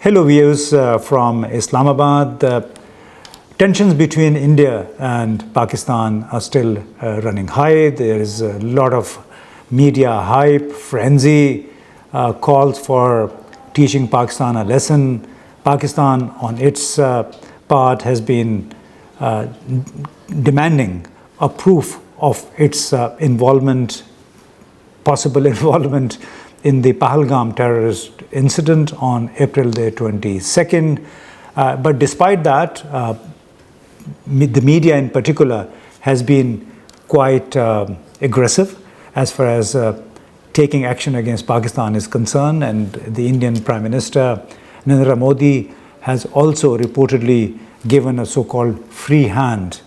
Hello viewers from Islamabad. Tensions between India and Pakistan are still running high. There is a lot of media hype, frenzy, calls for teaching Pakistan a lesson. Pakistan on its part has been demanding a proof of its possible involvement in the Pahalgam terrorist incident on April the 22nd. But despite that, the media in particular has been quite aggressive as far as taking action against Pakistan is concerned. And the Indian Prime Minister Narendra Modi has also reportedly given a so-called free hand,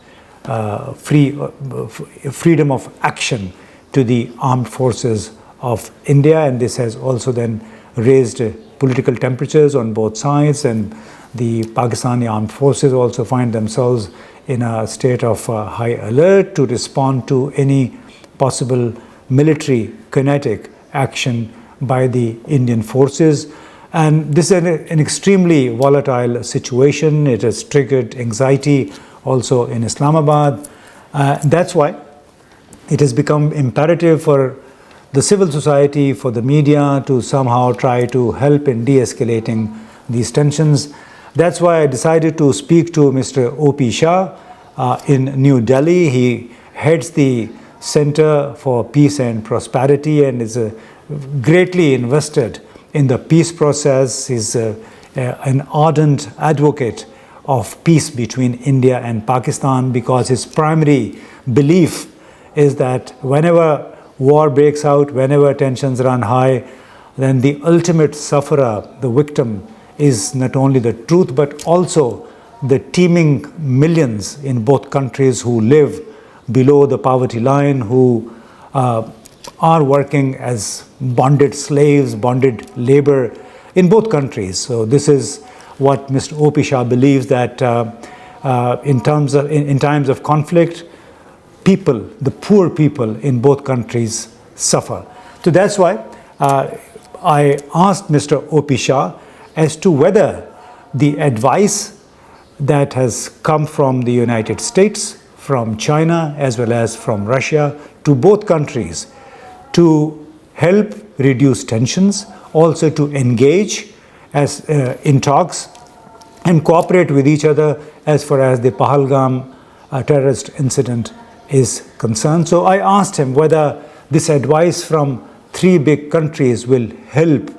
freedom of action to the armed forces of India, and this has also then raised political temperatures on both sides, and the Pakistani armed forces also find themselves in a state of high alert to respond to any possible military kinetic action by the Indian forces. And this is an extremely volatile situation. It has triggered anxiety also in Islamabad. That's why it has become imperative for the civil society, for the media to somehow try to help in de-escalating these tensions. That's why I decided to speak to Mr. O.P.Shah in New Delhi. He heads the Center for Peace and Prosperity and is greatly invested in the peace process. He's an ardent advocate of peace between India and Pakistan, because his primary belief is that whenever war breaks out, whenever tensions run high, then the ultimate sufferer, the victim, is not only the truth but also the teeming millions in both countries who live below the poverty line, who are working as bonded slaves, bonded labor in both countries. So this is what Mr. O.P.Shah believes, that in times of conflict, people, the poor people in both countries suffer. So that's why I asked Mr. O.P.Shah as to whether the advice that has come from the United States, from China, as well as from Russia, to both countries to help reduce tensions, also to engage in talks and cooperate with each other as far as the Pahalgam terrorist incident is concerned. So I asked him whether this advice from three big countries will help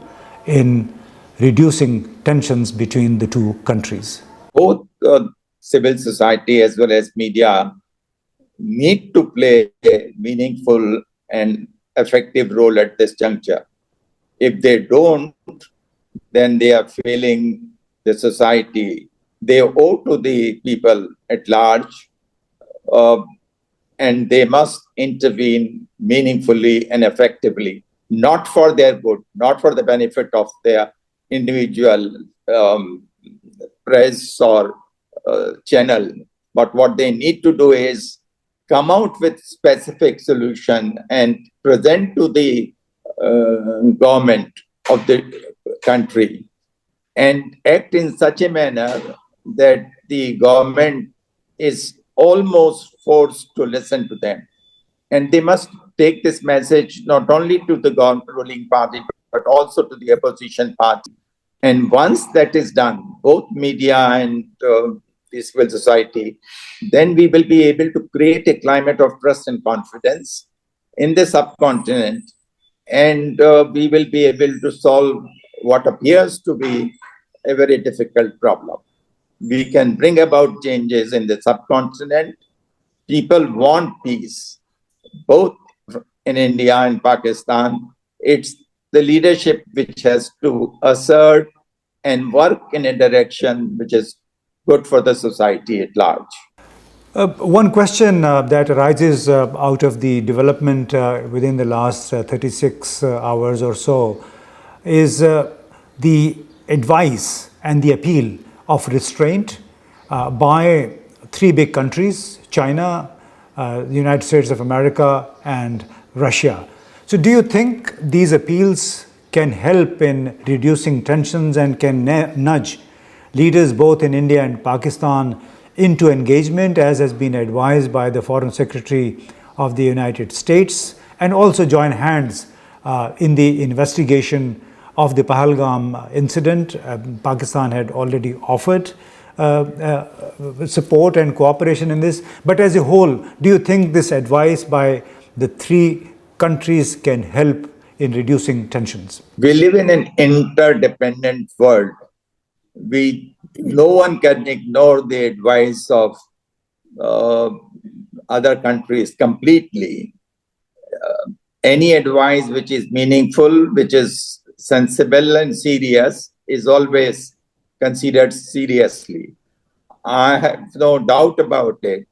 in reducing tensions between the two countries. Both civil society as well as media need to play a meaningful and effective role at this juncture. If they don't, then they are failing the society. They owe to the people at large, and they must intervene meaningfully and effectively, not for their good, not for the benefit of their individual press or channel. But what they need to do is come out with specific solution and present to the government of the country and act in such a manner that the government is almost forced to listen to them. And they must take this message not only to the ruling party, but also to the opposition party. And once that is done, both media and the civil society, then we will be able to create a climate of trust and confidence in the subcontinent. And we will be able to solve what appears to be a very difficult problem. We can bring about changes in the subcontinent. People want peace, both in India and Pakistan. It's the leadership which has to assert and work in a direction which is good for the society at large. One question that arises out of the development within the last 36 hours or so is the advice and the appeal of restraint by three big countries, China, the United States of America, and Russia. So do you think these appeals can help in reducing tensions and can nudge leaders both in India and Pakistan into engagement, as has been advised by the Foreign Secretary of the United States, and also join hands in the investigation of the Pahalgam incident. Pakistan had already offered support and cooperation in this. But as a whole, do you think this advice by the three countries can help in reducing tensions? We live in an interdependent world. No one can ignore the advice of other countries completely. Any advice which is meaningful, which is sensible and serious, is always considered seriously. I have no doubt about it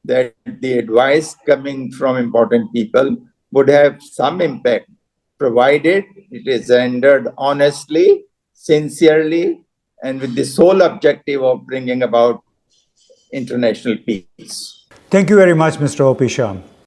that the advice coming from important people would have some impact, provided it is rendered honestly, sincerely, and with the sole objective of bringing about international peace. Thank you very much, Mr. O.P.Shah.